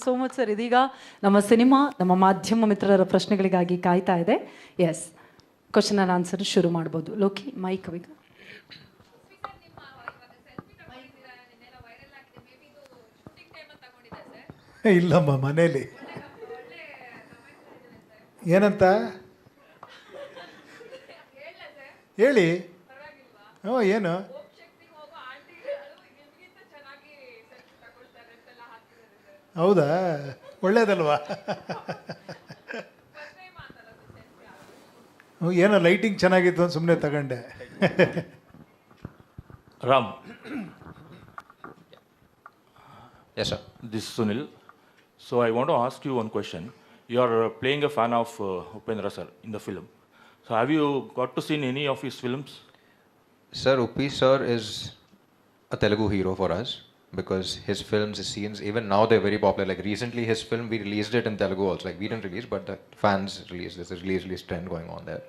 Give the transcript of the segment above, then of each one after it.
So much sir. ಇದೀಗ ನಮ್ಮ cinema ನಮ್ಮ ಮಾಧ್ಯಮ ಮಿತ್ರರ ಪ್ರಶ್ನೆಗಳಿಗಾಗಿ ಕಾಯ್ತಾ ಇದೆ. ಎಸ್, ಕ್ವಶನ್ ಆ್ಯಂಡ್ ಆನ್ಸರ್ ಶುರು ಮಾಡ್ಬೋದು. ಲೋಕಿ ಮೈಕ್ ಅವಿಗ. ಇಲ್ಲಮ್ಮ, ಮನೇಲಿ. ಏನಂತ ಹೇಳಿ? ಏನು ಹೌದಾ? ಒಳ್ಳೇದಲ್ವಾ? ಏನೋ ಲೈಟಿಂಗ್ ಚೆನ್ನಾಗಿತ್ತು ಅಂತ ಸುಮ್ಮನೆ ತಗೊಂಡೆ. Ram. Yes, sir. This is Sunil. So I want to ask you one question. You are playing a fan of Upendra sir in the film. So have you got to see any of his films? Sir, Uppi sir is a Telugu hero for us because his films, his scenes, even now they're very popular. Like recently his film, we released it in Telugu also. Like we didn't release, but the fans released. There's a release trend going on there.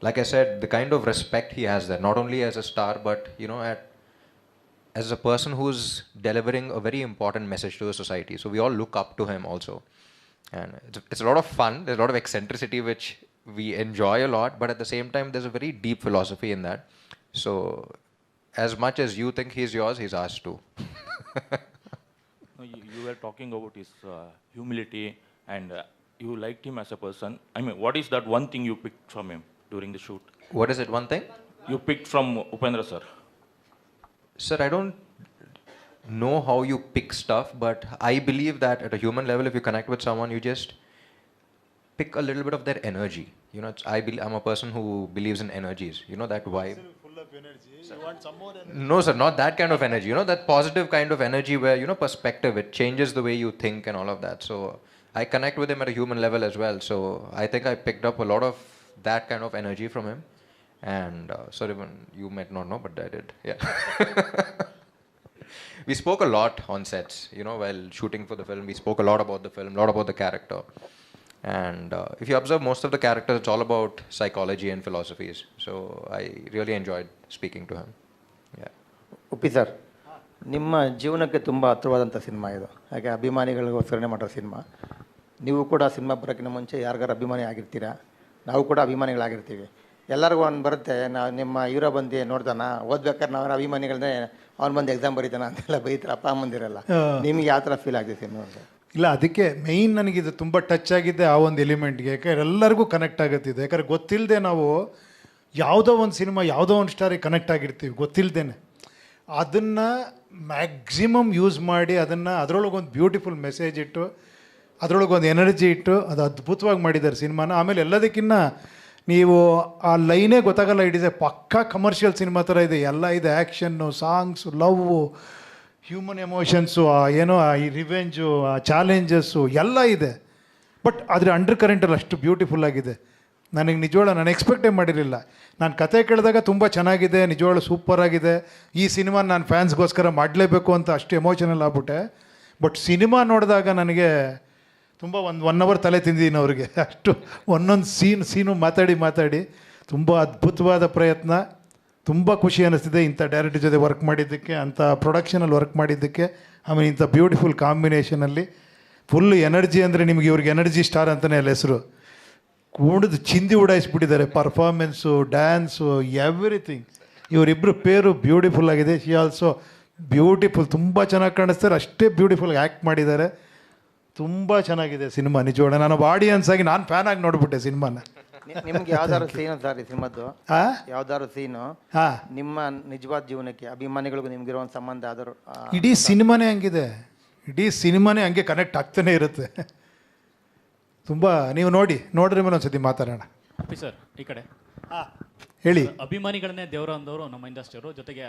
Like I said, the kind of respect he has there, not only as a star, but you know, as a person who's delivering a very important message to the society. So we all look up to him also. And it's a lot of fun. There's a lot of eccentricity which we enjoy a lot, but at the same time, there's a very deep philosophy in that. So as much as you think he's yours, he's ours too. No, you were talking about his humility and you liked him as a person. I mean, what is that one thing you picked from him during the shoot? What is it, one thing? You picked from Upendra sir. Sir, I don't know how you pick stuff, but I believe that at a human level, if you connect with someone, you just pick a little bit of their energy. You know, I'm a person who believes in energies. You know, that vibe. Full of energy. You want some more energy? No, sir, not that kind of energy. You know, that positive kind of energy where, you know, perspective, it changes the way you think and all of that. So I connect with him at a human level as well. So I think I picked up a lot of that kind of energy from him. And sorry, you might not know, but I did. Yeah. We spoke a lot on sets, you know, while shooting for the film. We spoke a lot about the film, a lot about the character. And if you observe most of the characters, it's all about psychology and philosophies. So I really enjoyed speaking to him. Yeah. Uppi sir, ನಿಮ್ಮ ಜೀವನಕ್ಕೆ ತುಂಬ ಹತ್ತಿರವಾದಂಥ cinema ಇದು. ಹಾಗೆ ಅಭಿಮಾನಿಗಳಿಗೋಸ್ಕರನೇ ಮಾಡೋ cinema. ನೀವು ಕೂಡ cinema ಬರೋಕ್ಕಿಂತ ಮುಂಚೆ ಯಾರಿಗಾರು ಅಭಿಮಾನಿ ಆಗಿರ್ತೀರಾ, ನಾವು ಕೂಡ ಅಭಿಮಾನಿಗಳಾಗಿರ್ತೀವಿ. ಎಲ್ಲರಿಗೂ ಒಂದು ಬರುತ್ತೆ, ನಾವು ನಿಮ್ಮ ಹೀರೋ ಬಂದು ನೋಡ್ತಾನ, ಓದ್ಬೇಕಾದ್ರೆ ನಾವು ಅಭಿಮಾನಿಗಳನ್ನೇ ಅವ್ನು ಬಂದು ಎಕ್ಸಾಮ್ ಬರೀತಾನ ಅಂತೆಲ್ಲ ಬೈತಾರೆ ಅಪ್ಪ ಅಮ್ಮಂದಿರಲ್ಲ. ನಿಮಗೆ ಯಾವ ಥರ ಫೀಲ್ ಆಗಿದೆ ಸಿನಿಮಾ ಅಂತ? ಇಲ್ಲ, ಅದಕ್ಕೆ ಮೇಯ್ನ್ ನನಗಿದು ತುಂಬ ಟಚ್ ಆಗಿದೆ ಆ ಒಂದು ಎಲಿಮೆಂಟ್ಗೆ. ಯಾಕಂದ್ರೆ ಎಲ್ಲರಿಗೂ ಕನೆಕ್ಟ್ ಆಗುತ್ತಿದೆ. ಯಾಕಂದ್ರೆ ಗೊತ್ತಿಲ್ಲದೆ ನಾವು ಯಾವುದೋ ಒಂದು ಸಿನಿಮಾ ಯಾವುದೋ ಒಂದು ಸ್ಟಾರಿಗೆ ಕನೆಕ್ಟ್ ಆಗಿರ್ತೀವಿ ಗೊತ್ತಿಲ್ಲದೇನೆ. ಅದನ್ನು ಮ್ಯಾಕ್ಸಿಮಮ್ ಯೂಸ್ ಮಾಡಿ ಅದರೊಳಗೊಂದು ಬ್ಯೂಟಿಫುಲ್ ಮೆಸೇಜ್ ಇಟ್ಟು ಅದರೊಳಗೊಂದು ಎನರ್ಜಿ ಇಟ್ಟು ಅದು ಅದ್ಭುತವಾಗಿ ಮಾಡಿದ್ದಾರೆ ಸಿನಿಮಾನ. ಆಮೇಲೆ ಎಲ್ಲದಕ್ಕಿಂತ ನೀವು ಆ ಲೈನೇ ಗೊತ್ತಾಗಲ್ಲ, ಇಟ್ ಇಸ್ ಎ ಪಕ್ಕಾ ಕಮರ್ಷಿಯಲ್ ಸಿನಿಮಾ ಥರ ಇದೆ. ಎಲ್ಲ ಇದೆ, action, songs, love, human emotions, ಏನೋ ಈ ರಿವೆಂಜು, ಆ ಚಾಲೆಂಜಸ್ಸು ಎಲ್ಲ ಇದೆ. ಬಟ್ ಆದರೆ ಅಂಡರ್ ಕರೆಂಟಲ್ಲಿ ಅಷ್ಟು ಬ್ಯೂಟಿಫುಲ್ ಆಗಿದೆ. ನನಗೆ ನಿಜವಾಳ ನಾನು ಎಕ್ಸ್ಪೆಕ್ಟೇ ಮಾಡಿರಲಿಲ್ಲ. ನಾನು ಕತೆ ಕೇಳಿದಾಗ ತುಂಬ ಚೆನ್ನಾಗಿದೆ, ನಿಜವಾಳ ಸೂಪರ್ ಆಗಿದೆ, ಈ ಸಿನಿಮಾ ನಾನು ಫ್ಯಾನ್ಸ್ಗೋಸ್ಕರ ಮಾಡಲೇಬೇಕು ಅಂತ ಅಷ್ಟು ಎಮೋಷನಲ್ ಆಗ್ಬಿಟ್ಟೆ. ಬಟ್ ಸಿನಿಮಾ ನೋಡಿದಾಗ ನನಗೆ ತುಂಬ ಒನ್ ಅವರ್ ತಲೆ ತಿಂದಿದ್ದೀನಿ ಅವ್ರಿಗೆ. ಅಷ್ಟು ಒಂದೊಂದು ಸೀನು ಮಾತಾಡಿ ತುಂಬ ಅದ್ಭುತವಾದ ಪ್ರಯತ್ನ. ತುಂಬ ಖುಷಿ ಅನ್ನಿಸ್ತಿದೆ ಇಂಥ ಡೈರೆಕ್ಟರ್ ಜೊತೆ ವರ್ಕ್ ಮಾಡಿದ್ದಕ್ಕೆ, ಅಂಥ ಪ್ರೊಡಕ್ಷನಲ್ಲಿ ವರ್ಕ್ ಮಾಡಿದ್ದಕ್ಕೆ. ಆಮೇಲೆ ಇಂಥ ಬ್ಯೂಟಿಫುಲ್ ಕಾಂಬಿನೇಷನಲ್ಲಿ ಫುಲ್ ಎನರ್ಜಿ ಅಂದರೆ ನಿಮಗೆ ಇವ್ರಿಗೆ ಎನರ್ಜಿ ಸ್ಟಾರ್ ಅಂತಲೇ ಅಲ್ಲ ಹೆಸರು. ಕುಡಿದು ಚಿಂದಿ ಉಡಾಯಿಸ್ಬಿಟ್ಟಿದ್ದಾರೆ. Performance, dance, everything. ಇವರಿಬ್ಬರು ಪೇರು ಬ್ಯೂಟಿಫುಲ್ ಆಗಿದೆ. ಶಿ ಆಲ್ಸೋ ಬ್ಯೂಟಿಫುಲ್, ತುಂಬ ಚೆನ್ನಾಗಿ ಕಾಣಿಸ್ತಾರೆ. ಅಷ್ಟೇ ಬ್ಯೂಟಿಫುಲ್ ಆ್ಯಕ್ಟ್ ಮಾಡಿದ್ದಾರೆ. ತುಂಬ ಚೆನ್ನಾಗಿದೆ ಸಿನಿಮಾ ನಿಜವಾಡ. ನಾನು ಆಡಿಯನ್ಸ್ ಆಗಿ ನಾನು ಫ್ಯಾನ್ ಆಗಿ ನೋಡ್ಬಿಟ್ಟೆ ಸಿನಿಮಾನ. ನಿಮ್ಗೆ ಯಾವ್ದಾದ್ರು ಸೀನು ಸರ್ ಈ ಸಿನಿಮಾದ್ದು? ಯಾವ್ದಾದ್ರು ಸೀನು ನಿಮ್ಮ ನಿಜವಾದ ಜೀವನಕ್ಕೆ ಅಭಿಮಾನಿಗಳಿಗೂ ನಿಮ್ಗಿರೋ ಒಂದು ಸಂಬಂಧ ಆದರೂ? ಇಡೀ ಸಿನಿಮಾನೇ ಹಂಗಿದೆ. ಇಡೀ ಸಿನಿಮಾನೇ ಹಂಗೆ ಕನೆಕ್ಟ್ ಆಗ್ತಾನೆ ಇರುತ್ತೆ. ತುಂಬ ನೀವು ನೋಡ್ರಿ ಮೇಲೆ ಒಂದ್ಸತಿ ಮಾತಾಡೋಣ. ಸರ್ ಈ ಕಡೆ ಹೇಳಿ. ಅಭಿಮಾನಿಗಳನ್ನೇ ದೇವರು ಅಂದವರು ನಮ್ಮ ಇಂಡಸ್ಟ್ರಿಯವರು, ಜೊತೆಗೆ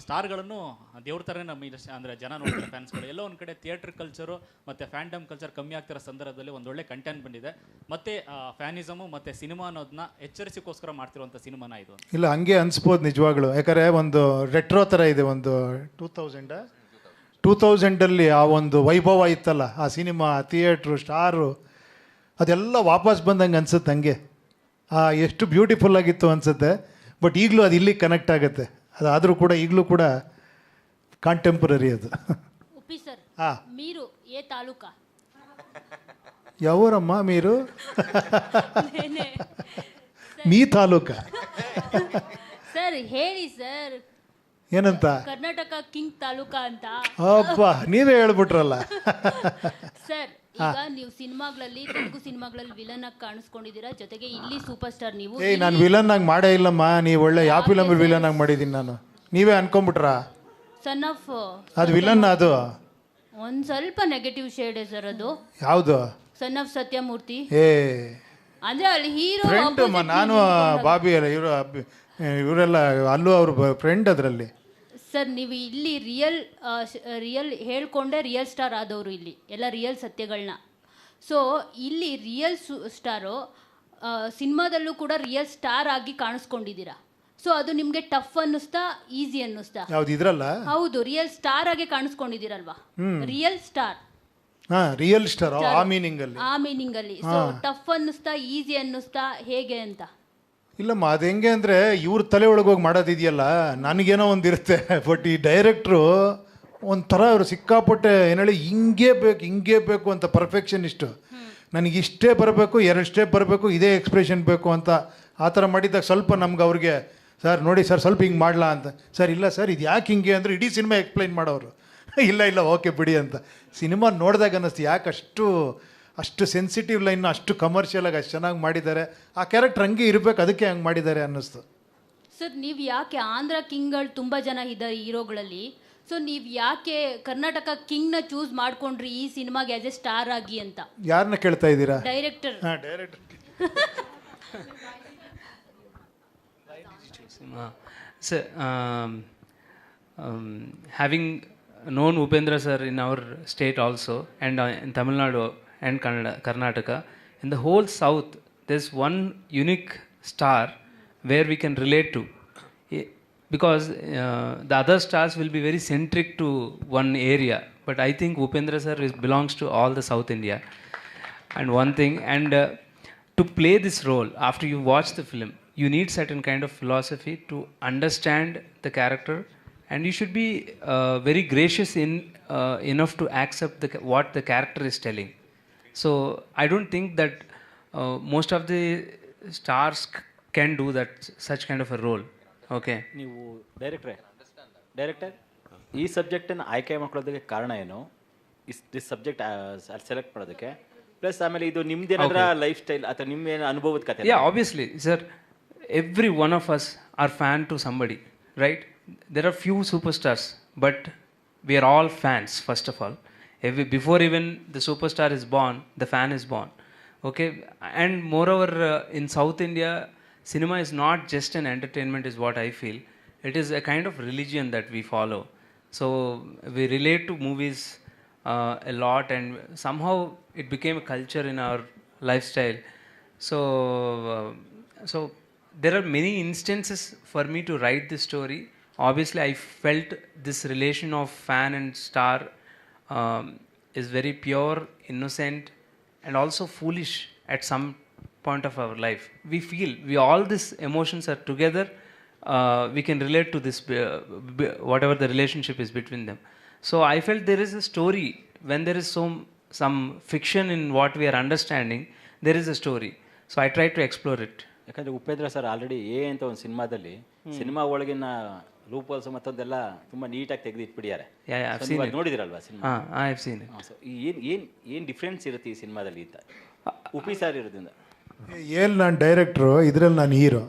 ಸ್ಟಾರ್ಗಳನ್ನು ದೇವ್ರ ಥರನೇ ನಮ್ಮ ಇಂಡಸ್ಟ್ರಿ ಅಂದರೆ ಜನ ನೋಡ್ತಾರೆ ಫ್ಯಾನ್ಸ್ಗಳು. ಎಲ್ಲೋ ಒಂದು ಕಡೆ ಥಿಯೇಟರ್ ಕಲ್ಚರು ಮತ್ತು ಫ್ಯಾನ್ಡಮ್ ಕಲ್ಚರ್ ಕಮ್ಮಿ ಆಗ್ತಿರೋ ಸಂದರ್ಭದಲ್ಲಿ ಒಂದೊಳ್ಳೆ ಕಂಟೆಂಟ್ ಬಂದಿದೆ. ಮತ್ತು ಫ್ಯಾನಿಸಮು ಮತ್ತು ಸಿನಿಮಾ ಅನ್ನೋದನ್ನ ಎಚ್ಚರಿಸಿಕೋಸ್ಕರ ಮಾಡ್ತಿರುವಂಥ ಸಿನಿಮಾನ ಇದು. ಇಲ್ಲ, ಹಂಗೆ ಅನಿಸ್ಬೋದು ನಿಜವಾಗ್ಲು. ಯಾಕಂದರೆ ಒಂದು ರೆಟ್ರೋ ಥರ ಇದೆ. ಒಂದು 2000 ಆ ಒಂದು ವೈಭವ ಇತ್ತಲ್ಲ ಆ ಸಿನಿಮಾ, ಥಿಯೇಟ್ರು, ಸ್ಟಾರು, ಅದೆಲ್ಲ ವಾಪಸ್ ಬಂದಂಗೆ ಅನ್ಸುತ್ತೆ. ಹಂಗೆ ಎಷ್ಟು ಬ್ಯೂಟಿಫುಲ್ ಆಗಿತ್ತು ಅನಿಸುತ್ತೆ. ಬಟ್ ಈಗಲೂ ಅದು ಇಲ್ಲಿಗೆ ಕನೆಕ್ಟ್ ಆಗುತ್ತೆ. ಅದಾದರೂ ಕೂಡ ಈಗಲೂ ಕೂಡ ಕಾಂಟೆಂಪ್ರರಿ ಅದು. ಉಪ್ಪಿ ಸರ್, ಹಾಂ, మీరు ఏ తాలూకా ಯಾವೂರಮ್ಮ మీరు? నేనే ಮೀ ತಾಲೂಕ. ಸರ್ ಹೇಳಿ ಸರ್ ಏನಂತ? ಕರ್ನಾಟಕ ಕಿಂಗ್ ತಾಲೂಕಾ ಅಂತ ಅಪ್ಪ, ನೀವೇ ಹೇಳ್ಬಿಟ್ರಲ್ಲ. ಸರ್ ಈಗ ನೀವು ಸಿನಿಮಾಗಳಲ್ಲಿ ತೆಲುಗು ಸಿನಿಮಾಗಳಲ್ಲಿ ವಿಲನ್ ಆಗಿ ಕಾಣಿಸ್ಕೊಂಡಿದ್ದೀರಾ, ಜೊತೆಗೆ ಇಲ್ಲಿ ಸೂಪರ್ ಸ್ಟಾರ್ ನೀವು. ಏಯ್, ನಾನು ವಿಲನ್ ಆಗಿ ಮಾಡೇ ಇಲ್ಲಮ್ಮ. ನೀವು ಒಳ್ಳೆ ಯಾವ ಫಿಲಮಲ್ಲಿ ವಿಲನ್ ಆಗಿ ಮಾಡಿದ್ದೀನಿ ನಾನು? ನೀವೇ ಅನ್ಕೊಂಬಿಟ್ರಾ? ಸನ್ ಆಫ್ ಅದು ವಿಲನ್ ಅದು ಒಂದ್ ಸ್ವಲ್ಪ ನೆಗೆಟಿವ್ ಶೇಡ್ ಸರ್ ಅದು. ಯಾವುದು? Son of Sathyamurthy. ಏ ಅಂದ್ರೆ ಅಲ್ಲಿ ಹೀರೋ ಫ್ರೆಂಡ್ ಅಮ್ಮ, ನಾನು ಬಾಬಿ ಎಲ್ಲ ಇವರೆಲ್ಲ ಅಲ್ಲೂ ಅವ್ರ ಫ್ರೆಂಡ್ ಅದರಲ್ಲಿ. ಸರ್ ನೀವು ಇಲ್ಲಿ ರಿಯಲ್ ಹೇಳ್ಕೊಂಡೆ ರಿಯಲ್ ಸ್ಟಾರ್ ಆದವರು, ಇಲ್ಲಿ ಎಲ್ಲ ರಿಯಲ್ ಸತ್ಯಗಳನ್ನ. ಸೊ ಇಲ್ಲಿ ರಿಯಲ್ ಸ್ಟಾರು ಸಿನಿಮಾದಲ್ಲೂ ಕೂಡ ರಿಯಲ್ ಸ್ಟಾರ್ ಆಗಿ ಕಾಣಿಸ್ಕೊಂಡಿದ್ದೀರಾ. ಸೊ ಅದು ನಿಮಗೆ ಟಫ್ ಅನ್ನಿಸ್ತಾ ಈಸಿ ಅನ್ನಿಸ್ತಾ? ಯಾವ್ದು ಇದ್ರಲ್ಲ? ಹೌದು, ರಿಯಲ್ ಸ್ಟಾರ್ ಆಗಿ ಕಾಣಿಸ್ಕೊಂಡಿದ್ದೀರಲ್ವಾ, ರಿಯಲ್ ಸ್ಟಾರ್. ಹಾಂ, ರಿಯಲ್ ಸ್ಟಾರ್ ಆ ಮೀನಿಂಗ್ ಅಲ್ಲಿ. ಆ ಮೀನಿಂಗ್ ಅಲ್ಲಿ. ಸೊ ಟಫ್ ಅನ್ನಿಸ್ತಾ ಈಸಿ ಅನ್ನಿಸ್ತಾ ಹೇಗೆ ಅಂತ? ಇಲ್ಲಮ್ಮ, ಅದು ಹೆಂಗೆ ಅಂದರೆ ಇವ್ರ ತಲೆ ಒಳಗೆ ಹೋಗಿ ಮಾಡೋದಿದೆಯಲ್ಲ, ನನಗೇನೋ ಒಂದಿರುತ್ತೆ. ಬಟ್ ಈ ಡೈರೆಕ್ಟ್ರು ಒಂಥರ ಅವರು ಸಿಕ್ಕಾಪಟ್ಟೆ ಏನೇಳಿ ಹಿಂಗೇ ಬೇಕು ಅಂತ ಪರ್ಫೆಕ್ಷನಿಸ್ಟು. ನನಗೆ ಇಷ್ಟೇ ಬರಬೇಕು, 2 ಸ್ಟೆಪ್ ಬರಬೇಕು, ಇದೇ ಎಕ್ಸ್ಪ್ರೆಷನ್ ಬೇಕು ಅಂತ ಆ ಥರ ಮಾಡಿದಾಗ ಸ್ವಲ್ಪ ನಮ್ಗೆ ಅವ್ರಿಗೆ, ಸರ್ ನೋಡಿ ಸರ್ ಸ್ವಲ್ಪ ಹಿಂಗೆ ಮಾಡಲಾ ಅಂತ. ಸರ್ ಇಲ್ಲ ಸರ್ ಇದು ಯಾಕೆ ಹಿಂಗೆ ಅಂದರೆ ಇಡೀ ಸಿನಿಮಾ ಎಕ್ಸ್ಪ್ಲೈನ್ ಮಾಡೋರು. ಇಲ್ಲ ಓಕೆ ಬಿಡಿ ಅಂತ. ಸಿನಿಮಾ ನೋಡಿದಾಗ ಅನ್ನಿಸ್ತು ಯಾಕೆ ಅಷ್ಟು ಸೆನ್ಸಿಟಿವ್ ಲೈನ್ ಅಷ್ಟು ಕಮರ್ಷಿಯಲಾಗಿ ಅಷ್ಟು ಚೆನ್ನಾಗಿ ಮಾಡಿದ್ದಾರೆ. ಆ ಕ್ಯಾರೆಕ್ಟರ್ ಹಂಗೆ ಇರಬೇಕು, ಅದಕ್ಕೆ ಹಂಗೆ ಮಾಡಿದ್ದಾರೆ ಅನ್ನಿಸ್ತು. ಸರ್ ನೀವು ಯಾಕೆ ಆಂಧ್ರ ಕಿಂಗ್ಗಳು ತುಂಬ ಜನ ಇದ್ದಾರೆ ಹೀರೋಗಳಲ್ಲಿ, ಸೊ ನೀವು ಯಾಕೆ ಕರ್ನಾಟಕ ಕಿಂಗ್ನ ಚೂಸ್ ಮಾಡ್ಕೊಂಡ್ರಿ ಈ ಸಿನಿಮಾಗೆ ಆಸ್ ಎ ಸ್ಟಾರ್ ಆಗಿ ಅಂತ? ಯಾರನ್ನ ಕೇಳ್ತಾ ಇದ್ದೀರಾ? ಡೈರೆಕ್ಟರ್. ಹಾಂ, director. So, having known Upendra sir in our state also, and in Tamil Nadu and Karnataka, in the whole south, there's one unique star where we can relate to, because the other stars will be very centric to one area, but I think Upendra sir belongs to all the South India. And one thing, and to play this role, after you watch the film, you need certain kind of philosophy to understand the character, and you should be very gracious enough to accept what the character is telling. So I don't think that most of the stars can do that, such kind of a role. Okay. ನೀವು director ಈ ಸಬ್ಜೆಕ್ಟನ್ನು ಆಯ್ಕೆ ಮಾಡ್ಕೊಳ್ಳೋದಕ್ಕೆ ಕಾರಣ ಏನು? This subject select ಮಾಡೋದಕ್ಕೆ, plus ಆಮೇಲೆ ಇದು ನಿಮ್ದೇನಾದ್ರ life style ಅಥವಾ ನಿಮ್ಮೇನು ಅನುಭವದ ಕಥೆ? Yeah, obviously, sir. Every one of us are fan to somebody, right? There are few superstars, but we are all fans, first of all. Before even the superstar is born, the fan is born. Okay? And moreover, in South India, cinema is not just an entertainment, is what I feel. It is a kind of religion that we follow. So we relate to movies a lot, and somehow it became a culture in our lifestyle. So there are many instances for me to write this story. Obviously, I felt this relation of fan and star is very pure, innocent, and also foolish at some point of our life. We all these emotions are together. We can relate to this, whatever the relationship is between them. So I felt there is a story. When there is some fiction in what we are understanding, there is a story. So I try to explore it. ಯಾಕಂದರೆ Upendra sir already ಅಂತ ಒಂದು ಸಿನಿಮಾದಲ್ಲಿ cinema ಒಳಗಿನ ರೂಪಲ್ಸ್ ಮತ್ತೊಂದೆಲ್ಲ ತುಂಬ ನೀಟಾಗಿ ತೆಗೆದು ಇಟ್ಬಿಟ್ಟಿದ್ದಾರೆ. ನೋಡಿದಿರಲ್ವಾ cinema? I have seen it. So ಏನು ಡಿಫ್ರೆನ್ಸ್ ಇರುತ್ತೆ ಈ ಸಿನಿಮಾದಲ್ಲಿ ಅಂತ ಉಪಿ ಸರ್ ಇರೋದ್ರಿಂದ? ನಾನು ಡೈರೆಕ್ಟ್ರು, ಇದರಲ್ಲಿ ನಾನು ಹೀರೋ.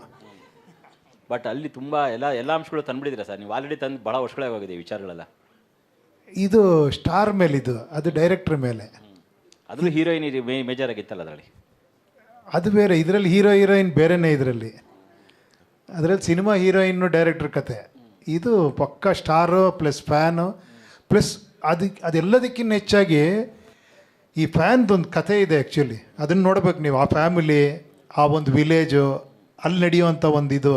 ಬಟ್ ಅಲ್ಲಿ ತುಂಬ ಎಲ್ಲ ಅಂಶಗಳು ತಂದುಬಿಟ್ಟಿದ್ದೀರಾ ಸರ್ ನೀವು, ಆಲ್ರೆಡಿ ತಂದು ಭಾಳ ವರ್ಷಗಳೇ ಹೋಗಿದೆ ವಿಚಾರಗಳೆಲ್ಲ. ಇದು ಸ್ಟಾರ್ ಮೇಲೆ, ಅದು ಡೈರೆಕ್ಟ್ರ್ ಮೇಲೆ. ಅದು ಹೀರೋಯಿನ್ ಮೇಜರ್ ಆಗಿತ್ತಲ್ಲ ಅದರಲ್ಲಿ. ಅದು ಬೇರೆ, ಇದರಲ್ಲಿ ಹೀರೋಯಿನ್ ಬೇರೆನೇ. ಅದರಲ್ಲಿ ಸಿನಿಮಾ ಹೀರೋಯಿನ್ನು ಡೈರೆಕ್ಟ್ರ್ ಕತೆ. ಇದು ಪಕ್ಕ ಸ್ಟಾರು ಪ್ಲಸ್ ಫ್ಯಾನು ಪ್ಲಸ್ ಅದೆಲ್ಲದಕ್ಕಿಂತ ಹೆಚ್ಚಾಗಿ ಈ ಫ್ಯಾನ್ದೊಂದು ಕತೆ ಇದೆ ಆ್ಯಕ್ಚುಲಿ. ಅದನ್ನು ನೋಡ್ಬೇಕು ನೀವು. ಆ ಫ್ಯಾಮಿಲಿ, ಆ ಒಂದು ವಿಲೇಜು, ಅಲ್ಲಿ ನಡೆಯುವಂಥ ಒಂದು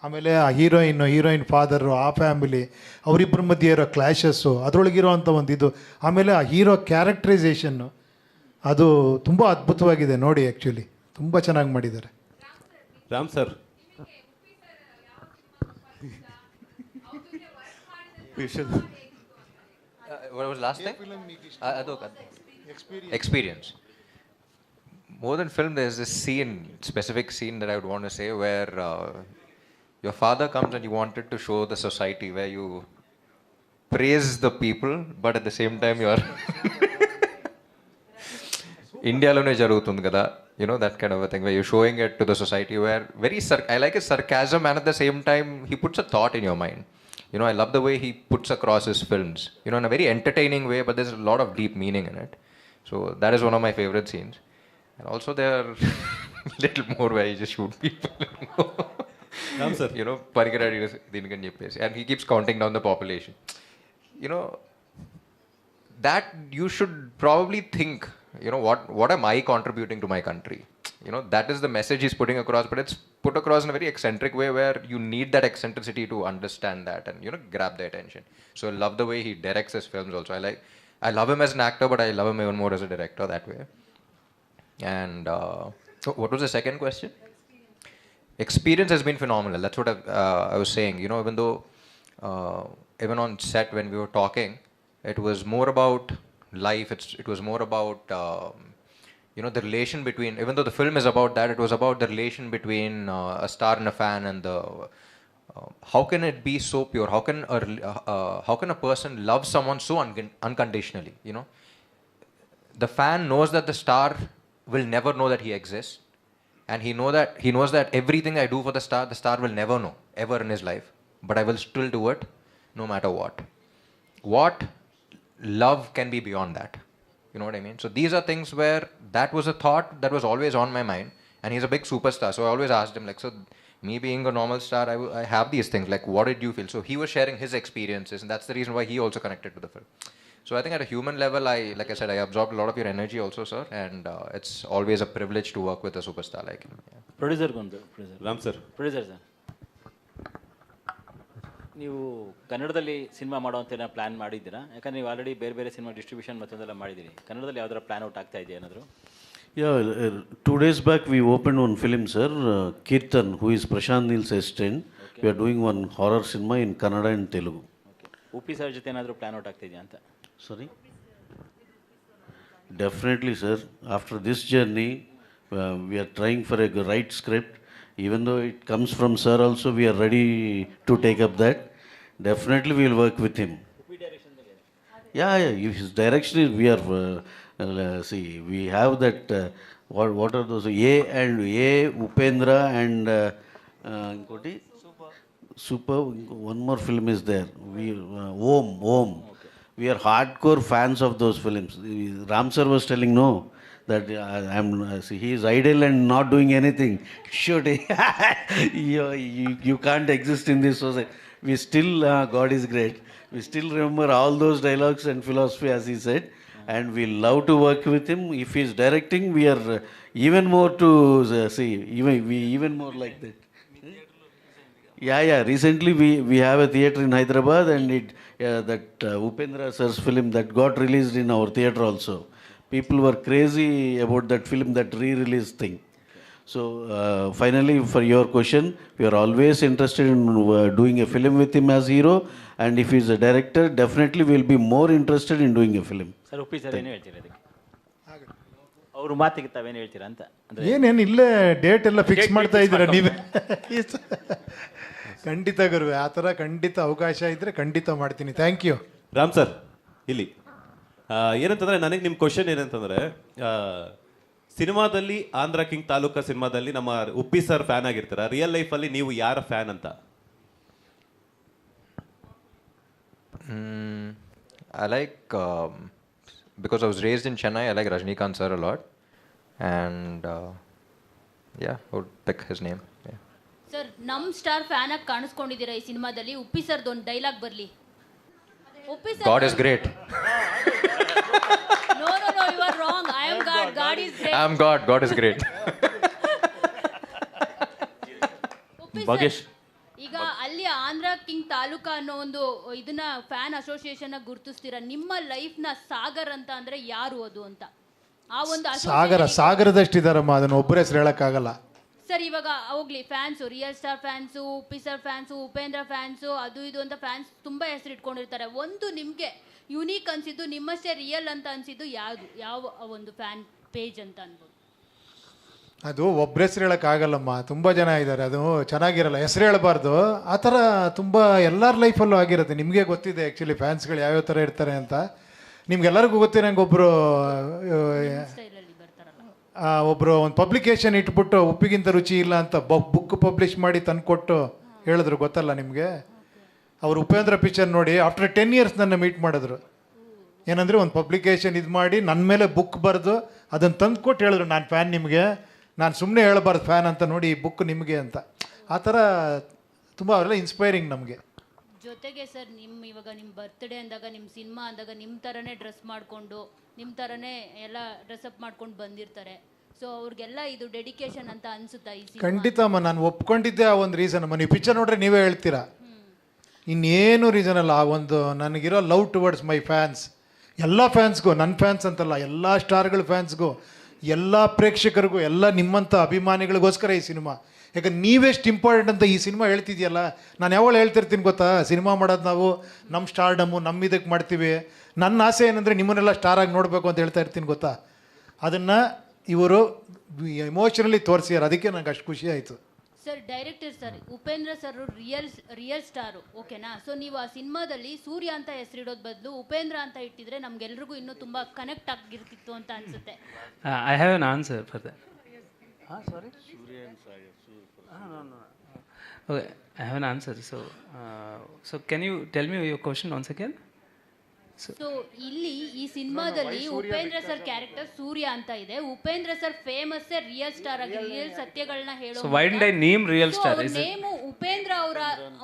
ಆಮೇಲೆ ಆ ಹೀರೋಯಿನ್ ಫಾದರು, ಆ ಫ್ಯಾಮಿಲಿ, ಅವರಿಬ್ಬರ ಮಧ್ಯೆ ಇರೋ ಕ್ಲ್ಯಾಶಸ್ಸು, ಅದರೊಳಗಿರೋವಂಥ ಒಂದು ಆಮೇಲೆ ಆ ಹೀರೋ ಕ್ಯಾರೆಕ್ಟರೈಸೇಷನ್ನು, ಅದು ತುಂಬ ಅದ್ಭುತವಾಗಿದೆ ನೋಡಿ. ಆ್ಯಕ್ಚುಲಿ ತುಂಬ ಚೆನ್ನಾಗಿ ಮಾಡಿದ್ದಾರೆ. Ram sir, what was last thing? Experience. More than film, there's this specific scene that I would want to say where your father comes and you wanted to show the society where you praise the people, but at the same time you are ఇండియాలోనే జరుగుతుంది కదా, that kind of a thing where you're showing it to the society where I like his sarcasm, and at the same time he puts a thought in your mind. I love the way he puts across his films, in a very entertaining way, but there's a lot of deep meaning in it. So that is one of my favorite scenes. And also there are little more where he just shoot people. Sir. పరిగెరాడి దీనికని చెప్పేసి, and he keeps counting down the population. That you should probably think, what am I contributing to my country? That is the message he's putting across, but it's put across in a very eccentric way where you need that eccentricity to understand that and, grab the attention. So I love the way he directs his films also. I love him as an actor, but I love him even more as a director that way. And what was the second question? Experience has been phenomenal. That's what I was saying. Even though, even on set when we were talking, it was more about life. It was more about, the relation between, even though the film is about that, it was about the relation between a star and a fan, and how can it be so pure? How can a person love someone so unconditionally? The fan knows that the star will never know that he exists, and he knows that everything I do for the star will never know ever in his life, but I will still do it no matter what. What love can be beyond that? You know what I mean? So these are things where that was a thought that was always on my mind, and he's a big superstar, so I always asked him, so me being a normal star, I have these things, what did you feel? So he was sharing his experiences, and that's the reason why he also connected to the film. So I think at a human level, like I said, I absorbed a lot of your energy also, sir, and it's always a privilege to work with a superstar like him. Yeah. Producer Ram sir. Producer sir, ನೀವು ಕನ್ನಡದಲ್ಲಿ cinema ಮಾಡುವಂತ ಏನೋ plan ಮಾಡಿದ್ದೀರಾ? ಯಾಕಂದ್ರೆ ನೀವು already ಬೇರೆ ಬೇರೆ cinema distribution ಮತ್ತೊಂದೆಲ್ಲ ಮಾಡಿದ್ದೀರಿ. ಕನ್ನಡದಲ್ಲಿ ಯಾವ್ದಾರ ಪ್ಲಾನ್ ಔಟ್ ಆಗ್ತಾ ಇದೆಯಾ ಏನಾದರೂ? Yeah, 2 days back we opened one film, sir. Kirtan, who is Prashant Neel's assistant. Okay. We are doing one horror cinema in Kannada and Telugu. Okay. Uppi sir ಜೊತೆ ಏನಾದರೂ plan out ಆಗ್ತಾ ಇದೆಯಾ ಅಂತ? Sorry? Definitely, sir. After this journey, we are trying for a right script. Even though it comes from sir also, we are ready to take up that. Definitely we will work with him. Yeah, his direction is, we are, see, we have that, what are those, Upendra and, Super, one more film is there. We, Om. Okay. We are hardcore fans of those films. Ram sir was telling, no, that see, he is idle and not doing anything. Should you can't exist in this society. We still, God is great. We still remember all those dialogues and philosophy, as he said, and we love to work with him. If he is directing, we are even more to see, even more like that. Yeah. Recently, we have a theatre in Hyderabad, and that Upendra sir's film that got released in our theatre also. People were crazy about that film, that re-release thing. So finally, for your question, we are always interested in doing a film with him as hero, and if he is a director, definitely we will be more interested in doing a film. Sir, Uppi sir ಏನು ಹೇಳ್ತೀರಾ ಅದಕ್ಕೆ? ಅವ್ರ ಮಾತಿಗೆ ತಾವೇನು ಹೇಳ್ತೀರಾ ಅಂತ? ಏನೇನು ಇಲ್ಲೇ ಡೇಟ್ ಎಲ್ಲ ಫಿಕ್ಸ್ ಮಾಡ್ತಾ ಇದ್ದೀರಾ ನೀವೇ? ಖಂಡಿತ ಗುರುವೆ, ಆ ಥರ ಖಂಡಿತ ಅವಕಾಶ ಇದ್ದರೆ ಖಂಡಿತ ಮಾಡ್ತೀನಿ. Thank you. ರಾಮ್ ಸರ್, ಇಲ್ಲಿ ಏನಂತಂದರೆ, ನನಗೆ ನಿಮ್ಮ ಕ್ವಶನ್ ಏನಂತಂದರೆ, ಸಿನಿಮಾದಲ್ಲಿ ಆಂಧ್ರ ಕಿಂಗ್ ತಾಲೂಕಾ ಸಿನಿಮಾದಲ್ಲಿ ನಮ್ಮ ಉಪ್ಪಿ ಸರ್ ಫ್ಯಾನ್ ಆಗಿರ್ತಾರ, ರಿಯಲ್ ಲೈಫಲ್ಲಿ ನೀವು ಯಾರ ಫ್ಯಾನ್ ಅಂತ? I like, because I was raised in Chennai, I like Rajnikant sir a lot, and I would pick his name. Yeah. Sir, ನಮ್ಮ ಸ್ಟಾರ್ ಫ್ಯಾನ್ ಆಗಿ ಕಾಣಿಸ್ಕೊಂಡಿದ್ದೀರಾ ಈ ಸಿನಿಮಾದಲ್ಲಿ. ಉಪ್ಪಿ ಸರ್ದು ಒಂದು ಡೈಲಾಗ್ ಬರಲಿ. God is great. No, you are wrong. I am God. God is great. I am God. God is great. Bagesh. ಈಗ ಅಲ್ಲಿ Andhra king taluka ಅನ್ನೋ ಒಂದು ಇದನ್ನ ಫ್ಯಾನ್ ಅಸೋಸಿಯೇಷನ್ ಗುರುತಿಸ್ತೀರಾ. ನಿಮ್ಮ ಲೈಫ್ ನ ಸಾಗರ್ ಅಂತ ಅಂದ್ರೆ ಯಾರು ಅದು ಅಂತ? ಆ ಒಂದು ಸಾಗರದಷ್ಟಿದಾರಮ್ಮ, ಅದನ್ನ ಒಬ್ಬರ ಹೆಸರು ಹೇಳಕ್ಕಾಗಲ್ಲ ಸರ್. ಇವಾಗ ಹೋಗ್ಲಿ, fans, real star fans, Uppi sir fans, Upendra fans, ಅದು ಇದು ಅಂತ ಫ್ಯಾನ್ಸ್ ತುಂಬಾ ಹೆಸರು ಇಟ್ಕೊಂಡಿರ್ತಾರೆ. ಒಂದು ನಿಮ್ಗೆ ಯುನೀಕ್ ಅನಿಸಿದ್ದು ನಿಮ್ಮಷ್ಟೇ ರಿಯಲ್ ಅಂತ ಅನಿಸಿದ್ದು ಯಾವುದು, ಯಾವ ಒಂದು ಫ್ಯಾನ್ ಪೇಜ್ ಅಂತ ಅನ್ಬೋದು? ಅದು ಒಬ್ಬರ ಹೆಸ್ರು ಹೇಳೋಕ್ಕಾಗಲ್ಲಮ್ಮ, ತುಂಬ ಜನ ಇದ್ದಾರೆ, ಅದು ಚೆನ್ನಾಗಿರಲ್ಲ, ಹೆಸ್ರು ಹೇಳಬಾರ್ದು. ಆ ಥರ ತುಂಬ ಎಲ್ಲರ ಲೈಫಲ್ಲೂ ಆಗಿರುತ್ತೆ. ನಿಮಗೆ ಗೊತ್ತಿದೆ ಆ್ಯಕ್ಚುಲಿ ಫ್ಯಾನ್ಸ್ಗಳು ಯಾವ್ಯಾವ ಥರ ಇರ್ತಾರೆ ಅಂತ. ನಿಮ್ಗೆಲ್ಲರಿಗೂ ಗೊತ್ತಿರಂಗೆ ಒಬ್ಬರು ಒಂದು ಪಬ್ಲಿಕೇಶನ್ ಇಟ್ಬಿಟ್ಟು ಉಪ್ಪಿಗಿಂತ ರುಚಿ ಇಲ್ಲ ಅಂತ ಬುಕ್ ಪಬ್ಲಿಷ್ ಮಾಡಿ ತಂದುಕೊಟ್ಟು ಹೇಳಿದ್ರು, ಗೊತ್ತಲ್ಲ ನಿಮಗೆ? ಅವರು ಉಪೇಂದ್ರ ಪಿಕ್ಚರ್ ನೋಡಿ ಆಫ್ಟರ್ 10 years ನನ್ನ ಮೀಟ್ ಮಾಡಿದ್ರು. ಏನಂದರೆ ಒಂದು ಪಬ್ಲಿಕೇಶನ್ ಇದು ಮಾಡಿ ನನ್ನ ಮೇಲೆ ಬುಕ್ ಬರೆದು ಅದನ್ನು ತಂದುಕೊಟ್ಟು ಹೇಳಿದ್ರು, ನಾನು ಫ್ಯಾನ್ ನಿಮಗೆ, ನಾನು ಸುಮ್ಮನೆ ಹೇಳಬಾರ್ದು ಫ್ಯಾನ್ ಅಂತ, ನೋಡಿ ಈ ಬುಕ್ ನಿಮಗೆ ಅಂತ. ಆ ಥರ ತುಂಬ ಅವರೆಲ್ಲ ಇನ್ಸ್ಪೈರಿಂಗ್ ನಮಗೆ. ಜೊತೆಗೆ ಸರ್, ಇವಾಗ ನಿಮ್ಮ ಬರ್ತ್ಡೇ ಅಂದಾಗ, ನಿಮ್ಮ ಸಿನಿಮಾ ಅಂದಾಗ ನಿಮ್ಮ ಥರನೇ ಡ್ರೆಸ್ ಮಾಡಿಕೊಂಡು, ನಿಮ್ಮ ಥರನೇ ಎಲ್ಲ ಡ್ರೆಸ್ಅಪ್ ಮಾಡ್ಕೊಂಡು ಬಂದಿರ್ತಾರೆ. ಸೊ ಅವ್ರಿಗೆಲ್ಲ ಇದು ಡೆಡಿಕೇಶನ್ ಅಂತ ಅನಿಸುತ್ತಾ ಈ ಸಿನಿಮಾ? ಖಂಡಿತ ಅಮ್ಮ, ನಾನು ಒಪ್ಕೊಂಡಿದ್ದೆ ಆ ಒಂದು ರೀಸನ್ ಅಮ್ಮ. ನೀವು ಪಿಕ್ಚರ್ ನೋಡ್ರೆ ನೀವೇ ಹೇಳ್ತೀರಾ, ಇನ್ನೇನು ರೀಸನ್ ಅಲ್ಲ. ಆ ಒಂದು ನನಗಿರೋ ಲವ್ ಟುವರ್ಡ್ಸ್ ಮೈ ಫ್ಯಾನ್ಸ್, ಎಲ್ಲ ಫ್ಯಾನ್ಸ್ಗೂ, ನನ್ನ ಫ್ಯಾನ್ಸ್ ಅಂತಲ್ಲ, ಎಲ್ಲ ಸ್ಟಾರ್ಗಳ ಫ್ಯಾನ್ಸ್ಗೂ, ಎಲ್ಲ ಪ್ರೇಕ್ಷಕರಿಗೂ, ಎಲ್ಲ ನಿಮ್ಮಂಥ ಅಭಿಮಾನಿಗಳಿಗೋಸ್ಕರ ಈ ಸಿನಿಮಾ. ಯಾಕಂದ್ರೆ ನೀವೆಷ್ಟು ಇಂಪಾರ್ಟೆಂಟ್ ಅಂತ ಈ ಸಿನಿಮಾ ಹೇಳ್ತಿದೆಯಲ್ಲ. ನಾನು ಯಾವಾಗ ಹೇಳ್ತಿರ್ತೀನಿ ಗೊತ್ತಾ, ಸಿನಿಮಾ ಮಾಡೋದು ನಾವು ನಮ್ಮ ಸ್ಟಾರ್ಡಮ್ಮು ನಮ್ಮ ಇದಕ್ಕೆ ಮಾಡ್ತೀವಿ. ನನ್ನ ಆಸೆ ಏನಂದರೆ ನಿಮ್ಮನ್ನೆಲ್ಲ ಸ್ಟಾರಾಗಿ ನೋಡಬೇಕು ಅಂತ ಹೇಳ್ತಾ ಇರ್ತೀನಿ ಗೊತ್ತಾ. ಅದನ್ನು ಇವರು ಎಮೋಷನಲಿ ತೋರಿಸ್ಯಾರ, ಅದಕ್ಕೆ ನಂಗೆ ಅಷ್ಟು ಖುಷಿ ಆಯಿತು. Sir, director sir, Upendra sir real star, ಓಕೆನಾ? ಸೊ ನೀವು ಆ ಸಿನಿಮಾದಲ್ಲಿ ಸೂರ್ಯ ಅಂತ ಹೆಸರಿಡೋದ್ ಬದಲು ಉಪೇಂದ್ರ ಅಂತ ಇಟ್ಟಿದ್ರೆ ನಮ್ಗೆಲ್ರಿಗೂ ಇನ್ನೂ ತುಂಬ ಕನೆಕ್ಟ್ ಆಗಿರ್ತಿತ್ತು ಅಂತ ಅನ್ಸುತ್ತೆ. I have an answer for that. Sorry? Okay, I have an answer. So can you tell me your question once again? So ಇಲ್ಲಿ ಈ ಸಿನಿಮಾದಲ್ಲಿ ಉಪೇಂದ್ರ ಸರ್ ಕ್ಯಾರೆಕ್ಟರ್ ಸೂರ್ಯ ಅಂತ ಇದೆ. Upendra sir famous real star ಆಗಿ ರಿಯಲ್ ಸತ್ಯಗಳನ್ನ ಹೇಳೋ. So why didn't I name real star? Is name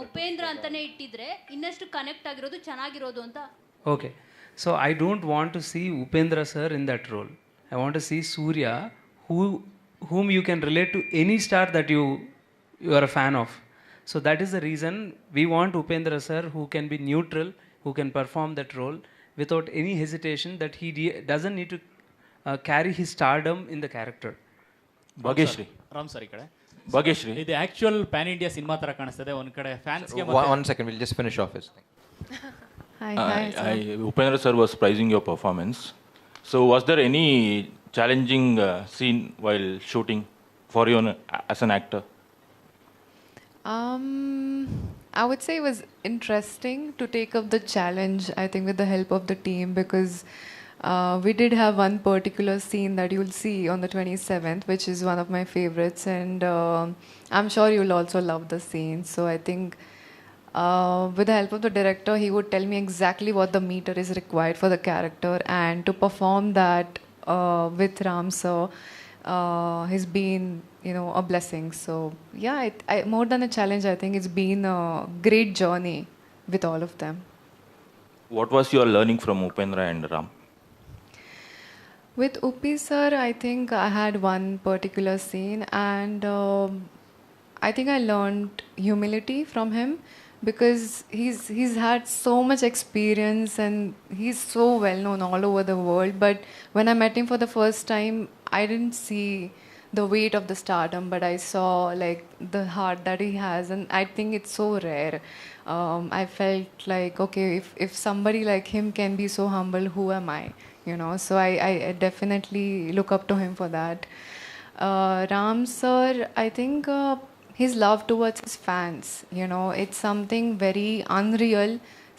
Upendra ಅಂತಾನೆ ಇಟ್ಟಿದ್ರೆ ಇನ್ನಷ್ಟು connect ಆಗಿರೋದು, ಚೆನ್ನಾಗಿರೋದು ಅಂತ. Okay, so I don't want to see Upendra sir in that role. I want to see Surya, whom you can relate to any star that you are a fan of. So that is the reason we want Upendra sir who can be neutral, who can perform that role without any hesitation, that he doesn't need to carry his stardom in the character. Bhagyashree, Ram sir ಈ ಕಡೆ ಭಾಗ್ಯಶ್ರೀ, ಇದು actual PAN India cinema ತರ ಕಾಣಿಸ್ತದೆ. ಒಂದ್ ಕಡೆ ಫ್ಯಾನ್ಸ್ಗೆ One second, we'll just finish off his thing. Upendra sir was praising your performance. So was there any challenging scene while shooting for you as an actor? I would say it was interesting to take up the challenge, I think, with the help of the team, because we did have one particular scene that you'll see on the 27th, which is one of my favorites, and I'm sure you'll also love the scene. So I think with the help of the director, he would tell me exactly what the meter is required for the character, and to perform that with Ram sir has been, a blessing. So yeah, more than a challenge, I think it's been a great journey with all of them. What was your learning from Upendra and Ram? With Uppi sir, I think I had one particular scene, and I think I learned humility from him, because he's had so much experience and he's so well known all over the world. But when I met him for the first time, I didn't see the weight of the stardom, but I saw like the heart that he has, and I think it's so rare. I felt like, okay, if somebody like him can be so humble, who am I? So I definitely look up to him for that. Ram sir, I think his love towards his fans, it's something very unreal,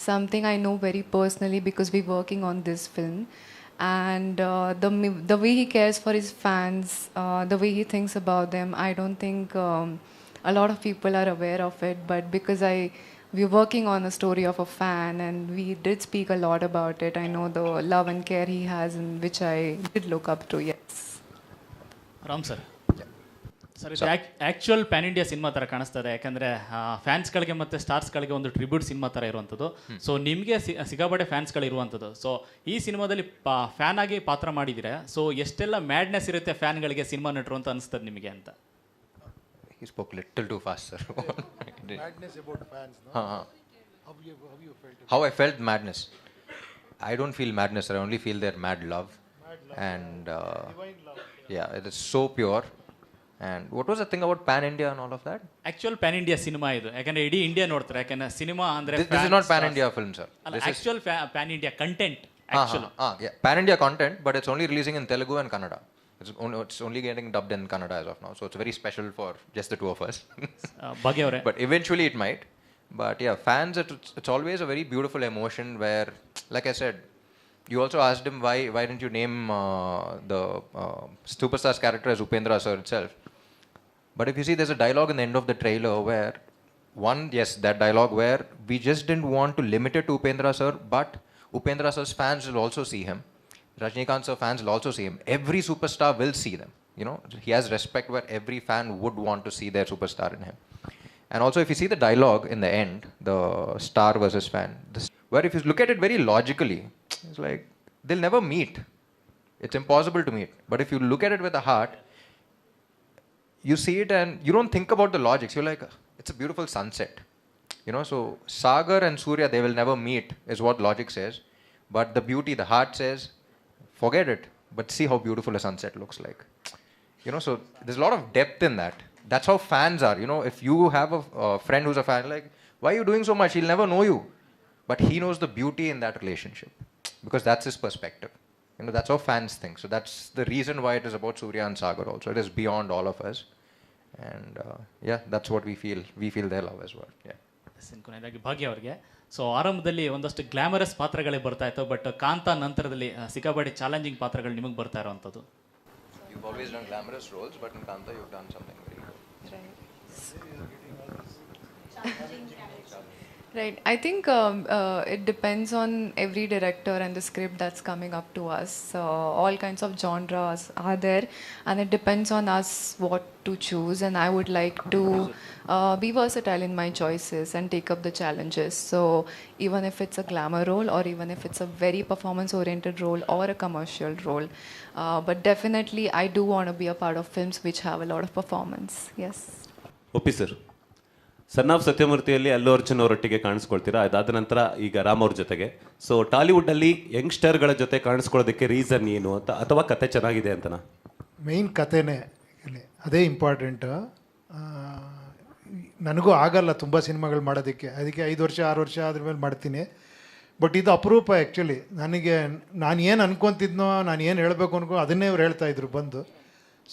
something I know very personally because we're working on this film. And the way he cares for his fans, the way he thinks about them, I don't think a lot of people are aware of it. But because we're working on a story of a fan, and we did speak a lot about it, I know the love and care he has, and which I did look up to. Yes. Ram sir, sir ಇದು actual PAN India cinema ಥರ ಕಾಣಿಸ್ತದೆ. ಯಾಕಂದರೆ ಫ್ಯಾನ್ಸ್ಗಳಿಗೆ ಮತ್ತು ಸ್ಟಾರ್ಸ್ಗಳಿಗೆ ಒಂದು tribute cinema ಥರ ಇರುವಂಥದ್ದು. So ನಿಮಗೆ ಸಿಕ್ಕಾಪಟ್ಟೆ ಫ್ಯಾನ್ಸ್ಗಳು ಇರುವಂಥದ್ದು. ಸೊ ಈ ಸಿನಿಮಾದಲ್ಲಿ ಫ್ಯಾನ್ ಆಗಿ ಪಾತ್ರ ಮಾಡಿದ್ದೀರಾ. ಸೊ ಎಷ್ಟೆಲ್ಲ ಮ್ಯಾಡ್ನೆಸ್ ಇರುತ್ತೆ ಫ್ಯಾನ್ಗಳಿಗೆ ಸಿನಿಮಾ ನಟರು ಅಂತ ಅನಿಸ್ತದೆ ನಿಮಗೆ ಅಂತ? He spoke little too fast, sir. Madness about fans, no? How you felt it? How I felt madness. I don't feel madness, sir. I only feel their mad love. And Divine love. yeah, it is so pure. And what was the thing about Pan India and all of that? Actual PAN India cinema ಇದು, ಯಾಕಂದ್ರೆ ಇಡೀ India ನೋಡ್ತಾರೆ. ಯಾಕಂದ್ರೆ cinema ಅಂದ್ರೆ This is not Pan India film, sir. ಅಲ್ಲ, This is actual PAN India content. yeah, Pan India content, but it's only releasing in Telugu and Kannada. It's only getting dubbed in Kannada as of now, so it's very special for just the two of us. ಭಾಗ್ಯ ಅವರೇ, But eventually it might. But yeah, fans, it's always a very beautiful emotion where, like I said, you also asked him why didn't you name the superstar's character as Upendra sir itself. But if you see, there's a dialogue in the end of the trailer where that dialogue where we just didn't want to limit it to Upendra sir, but Upendra sir's fans will also see him. Rajnikant sir fans will also see him. Every superstar will see them. You know, he has respect where every fan would want to see their superstar in him. And also, if you see the dialogue in the end, the star versus fan, where if you look at it very logically, it's like they'll never meet. It's impossible to meet. But if you look at it with a heart, you see it and you don't think about the logics. You're like, it's a beautiful sunset. You know, so Sagar and Surya, they will never meet, is what logic says. But the beauty, the heart says, forget it. But see how beautiful a sunset looks like. You know, so there's a lot of depth in that. That's how fans are. You know, if you have a friend who's a fan, like, why are you doing so much? He'll never know you. But he knows the beauty in that relationship. Because that's his perspective. You know, that's how fans think. So that's the reason why it is about Surya and Sagar also. It is beyond all of us. And yeah, that's what we feel. We feel their love as well. Yeah. ಕೊನೆಯದಾಗಿ ಭಾಗ್ಯ ಅವರಿಗೆ, so ಆರಂಭದಲ್ಲಿ ಒಂದಷ್ಟು glamorous ಪಾತ್ರಗಳೇ ಬರ್ತಾ ಇತ್ತು, but ಕಾಂತಾ ನಂತರದಲ್ಲಿ ಸಿಕ್ಕಾಪಟ್ಟೆ challenging ಪಾತ್ರಗಳು ನಿಮಗೆ ಬರ್ತಾ ಇರೋವಂಥದ್ದು. You've always done glamorous roles, but in Kanta you've done something very good. Right. I think it depends on every director and the script that's coming up to us. All kinds of genres are there, and it depends on us what to choose. And I would like to be versatile in my choices and take up the challenges. So even if it's a glamour role, or even if it's a very performance-oriented role or a commercial role, but definitely I do want to be a part of films which have a lot of performance. Yes. ಒಪ್ಪಿ sir. Son of ಸತ್ಯಮೂರ್ತಿಯಲ್ಲಿ Allu Arjun ಅವರೊಟ್ಟಿಗೆ ಕಾಣಿಸ್ಕೊಳ್ತೀರಾ, ಅದಾದ ನಂತರ ಈಗ ರಾಮ್ ಅವ್ರ ಜೊತೆಗೆ. So ಟಾಲಿವುಡ್ಡಲ್ಲಿ ಯಂಗ್ಸ್ಟರ್ಗಳ ಜೊತೆ ಕಾಣಿಸ್ಕೊಳ್ಳೋದಕ್ಕೆ reason ಏನು ಅಂತ, ಅಥವಾ ಕತೆ ಚೆನ್ನಾಗಿದೆ ಅಂತನಾ? ಮೇಯ್ನ್ ಕತೆನೇ ಇಲ್ಲಿ, ಅದೇ ಇಂಪಾರ್ಟೆಂಟ್. ನನಗೂ ಆಗಲ್ಲ ತುಂಬ ಸಿನಿಮಾಗಳು ಮಾಡೋದಕ್ಕೆ, ಅದಕ್ಕೆ 5 ವರ್ಷ 6 ವರ್ಷ ಅದ್ರ ಮೇಲೆ ಮಾಡ್ತೀನಿ. ಬಟ್ ಇದು ಅಪರೂಪ ಆ್ಯಕ್ಚುಲಿ. ನನಗೆ ನಾನು ಏನು ಅನ್ಕೊತಿದ್ನೋ, ನಾನು ಏನು ಹೇಳಬೇಕು ಅನ್ಕೋ ಅದನ್ನೇ ಅವ್ರು ಹೇಳ್ತಾಯಿದ್ರು ಬಂದು.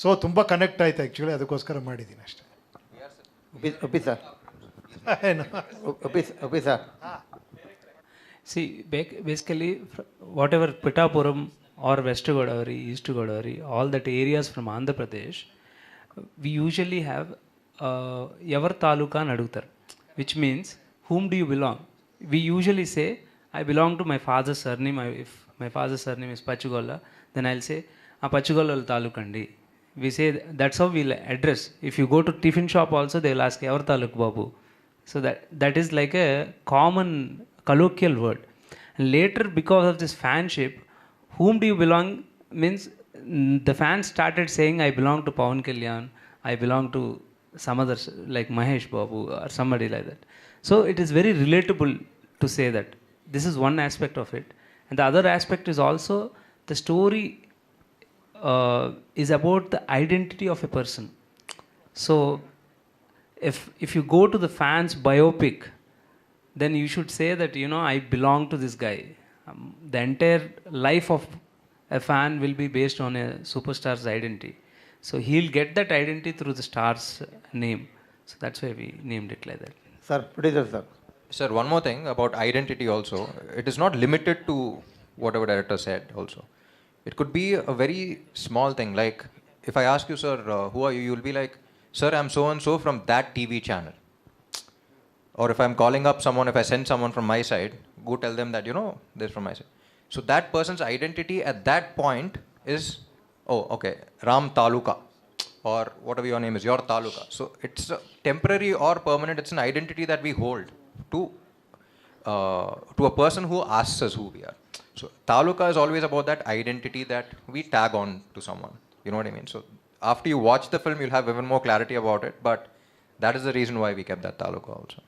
ಸೊ ತುಂಬ ಕನೆಕ್ಟ್ ಆಯ್ತು ಆ್ಯಕ್ಚುಲಿ, ಅದಕ್ಕೋಸ್ಕರ ಮಾಡಿದ್ದೀನಿ ಅಷ್ಟೇ. ಒಪ್ಪಿ ಸರ್. ಒಪ್ಪಿ sir. See, basically, whatever Pittapuram or West Godavari, East Godavari, all that areas from Andhra Pradesh, we usually have Yavar Taluka Nadutar, which means whom do you belong? We usually say, I belong to my father's surname. If my father's surname is Pachugola, then I'll say, Pachugola Talukandi. We say that's how we'll address. If you go to tiffin shop also, they'll ask Yavar Taluk Babu. So that is like a common colloquial word. And later, because of this fanship, whom do you belong means the fans started saying, I belong to Pawan Kalyan, I belong to some others like Mahesh Babu or somebody like that. So it is very relatable to say that. This is one aspect of it. And the other aspect is also the story is about the identity of a person. So if you go to the fans biopic, then you should say that, you know, I belong to this guy. The entire life of a fan will be based on a superstar's identity. So he'll get that identity through the star's name. So that's why we named it like that. Sir, producer sir. Sir, one more thing about identity also. It is not limited to whatever director said also. It could be a very small thing. Like, if I ask you, sir, who are you? You'll be like, sir, I'm so-and-so from that TV channel. Or if I'm calling up someone, if I send someone from my side, go tell them that, you know, they're from my side. So that person's identity at that point is, oh, okay, Ram Taluka. Or whatever your name is, your Taluka. So it's temporary or permanent. It's an identity that we hold to a person who asks us who we are. So Taluka is always about that identity that we tag on to someone. You know what I mean? So after you watch the film, you'll have even more clarity about it. But that is the reason why we kept that Taluka also.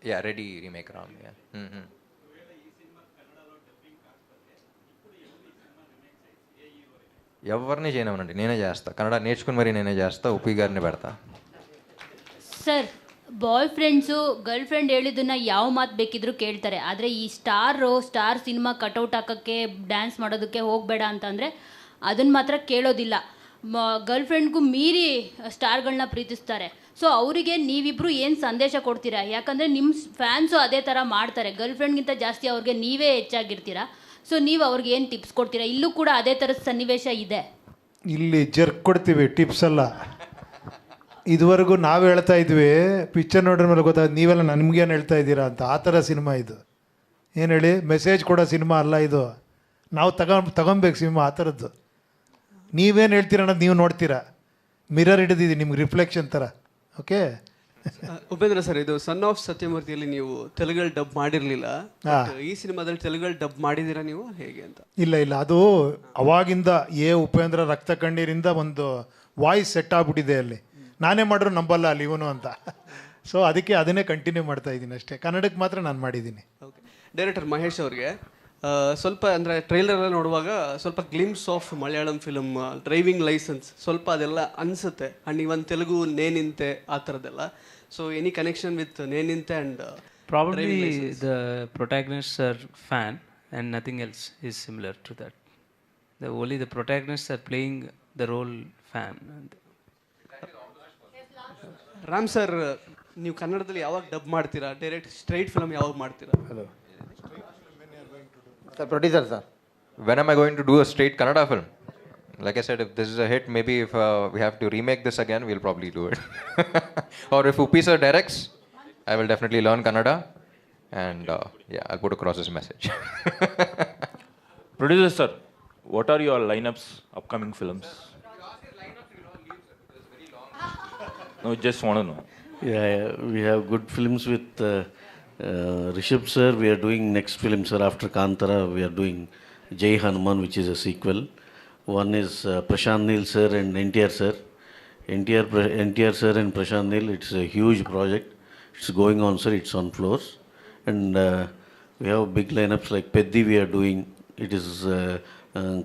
Yeah, ready remake Ram. Yeah. ఎవరిని చేయనివ్వనండి, నేనే చేస్తా. కన్నడ నేర్చుకుని మరి నేనే చేస్తా, ఉప్పి గారిని పెడతా. Sir boyfriends girlfriend ಹೇಳಿದ್ದನ್ನ ಯಾವ ಮಾತು ಬೇಕಿದ್ರೂ ಕೇಳ್ತಾರೆ. ಆದರೆ ಈ ಸ್ಟಾರ್ ಸಿನಿಮಾ ಕಟೌಟ್ ಹಾಕೋಕ್ಕೆ ಡ್ಯಾನ್ಸ್ ಮಾಡೋದಕ್ಕೆ ಹೋಗಬೇಡ ಅಂತಂದರೆ ಅದನ್ನು ಮಾತ್ರ ಕೇಳೋದಿಲ್ಲ. ಗರ್ಲ್ ಫ್ರೆಂಡ್ಗೂ ಮೀರಿ ಸ್ಟಾರ್ಗಳನ್ನ ಪ್ರೀತಿಸ್ತಾರೆ. ಸೊ ಅವರಿಗೆ ನೀವಿಬ್ಬರು ಏನು ಸಂದೇಶ ಕೊಡ್ತೀರಾ? ಯಾಕಂದರೆ ನಿಮ್ಮ ಫ್ಯಾನ್ಸು ಅದೇ ಥರ ಮಾಡ್ತಾರೆ. ಗರ್ಲ್ ಫ್ರೆಂಡ್ಗಿಂತ ಜಾಸ್ತಿ ಅವ್ರಿಗೆ ನೀವೇ ಹೆಚ್ಚಾಗಿರ್ತೀರಾ. ಸೊ ನೀವು ಅವ್ರಿಗೆ ಏನು ಟಿಪ್ಸ್ ಕೊಡ್ತೀರಾ? ಇಲ್ಲೂ ಕೂಡ ಅದೇ ಥರದ ಸನ್ನಿವೇಶ ಇದೆ. ಇಲ್ಲಿ ಜರ್ಕ್ ಕೊಡ್ತೀವಿ, ಟಿಪ್ಸ್ ಅಲ್ಲ. ಇದುವರೆಗೂ ನಾವು ಹೇಳ್ತಾ ಇದ್ವಿ, ಪಿಕ್ಚರ್ ನೋಡಿದ ಮೇಲೆ ಗೊತ್ತಾಯ್ತು ನೀವೆಲ್ಲ ನಮಗೇನು ಹೇಳ್ತಾ ಇದ್ದೀರಾ ಅಂತ. ಆ ಥರ ಸಿನಿಮಾ ಇದು. ಏನು ಹೇಳಿ, ಮೆಸೇಜ್ ಕೊಡೋ ಸಿನಿಮಾ ಅಲ್ಲ ಇದು. ನಾವು ತಗೊಬೇಕು ಸಿನಿಮಾ ಆ ಥರದ್ದು. ನೀವೇನು ಹೇಳ್ತೀರ ಅನ್ನೋದು ನೀವು ನೋಡ್ತೀರಾ. ಮಿರರ್ ಹಿಡಿದಿದೆ ನಿಮ್ಗೆ ರಿಫ್ಲೆಕ್ಷನ್ ಥರ. ಓಕೆ ಉಪೇಂದ್ರ ಸರ್, ಇದು ಸನ್ ಆಫ್ ಸತ್ಯಮೂರ್ತಿಯಲ್ಲಿ ನೀವು ತೆಲುಗಲ್ಲಿ ಡಬ್ ಮಾಡಿರಲಿಲ್ಲ. ಈ ಸಿನಿಮಾದಲ್ಲಿ ತೆಲುಗಲ್ಲಿ ಡಬ್ ಮಾಡಿದ್ದೀರಾ ನೀವು, ಹೇಗೆ ಅಂತ? ಇಲ್ಲ, ಅದು ಅವಾಗಿಂದ ಉಪೇಂದ್ರ ರಕ್ತ ಕಣ್ಣೀರಿಂದ ಒಂದು ವಾಯ್ಸ್ ಸೆಟ್ ಆಗ್ಬಿಟ್ಟಿದೆ ಅಲ್ಲಿ. ನಾನೇ ಮಾಡಿದ್ರು ನಂಬಲ್ಲ ಅಲ್ಲಿ ಇವನು ಅಂತ. ಸೊ ಅದಕ್ಕೆ ಅದನ್ನೇ ಕಂಟಿನ್ಯೂ ಮಾಡ್ತಾ ಇದ್ದೀನಿ ಅಷ್ಟೇ. ಕನ್ನಡಕ್ಕೆ ಮಾತ್ರ ನಾನು ಮಾಡಿದ್ದೀನಿ. ಓಕೆ. ಡೈರೆಕ್ಟರ್ ಮಹೇಶ್ ಅವ್ರಿಗೆ ಸ್ವಲ್ಪ ಅಂದರೆ ಟ್ರೈಲರ್ ನೋಡುವಾಗ ಸ್ವಲ್ಪ glimpse of Malayalam film, driving licence ಸ್ವಲ್ಪ ಅದೆಲ್ಲ ಅನಿಸುತ್ತೆ. ಆ್ಯಂಡ್ ಇವನ್ ತೆಲುಗು ನೇನಿಂತೆ ಆ ಥರದ್ದೆಲ್ಲ. ಸೊ ಎನಿ ಕನೆಕ್ಷನ್ ವಿತ್ ನೇನಿಂತೆ and Probably the protagonists are fan and nothing else is similar to that. Only the protagonists are playing the role fan. Ram sir, ನೀವು ಕನ್ನಡದಲ್ಲಿ ಯಾವಾಗ ಡಬ್ ಮಾಡ್ತೀರಾ? ಡೈರೆಕ್ಟ್ ಸ್ಟ್ರೈಟ್ ಫಿಲಮ್ ಯಾವಾಗ ಮಾಡ್ತೀರಾ? Hello sir, producer sir. When am I going to do a straight Kannada film? Like I said, if this is a hit, maybe if we have to remake this again, we'll probably do it. Or if Uppi sir directs, I will definitely learn Kannada and I'll put across this message. Producer sir, what are your lineups, upcoming films? No, just want to know. Yeah, we have good films with Rishabh sir. We are doing next film, sir, after Kantara. We are doing Jai Hanuman, which is a sequel. One is Prashant Neel sir and NTR sir. NTR sir and Prashant Neel, it's a huge project. It's going on, sir. It's on floors. And we have big lineups like Peddi we are doing. It is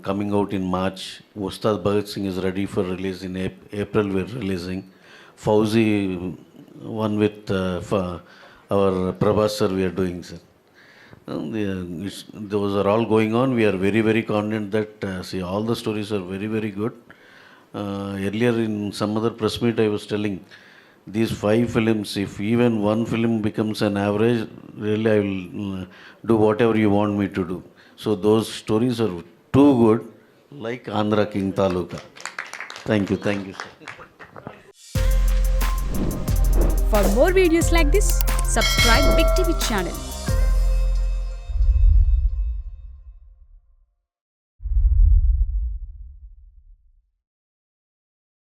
coming out in March. Ustad Bhagat Singh is ready for release in April. We are releasing. Fauzi, one with our Prabhas sir, we are doing, sir. Those are all going on. We are very, very confident that, see, all the stories are very, very good. Earlier in some other press meet, I was telling, these 5 films, if even one film becomes an average, really I will do whatever you want me to do. So those stories are too good, like Andhra King Taluka. Thank you, sir. For more videos like this, subscribe Big TV channel.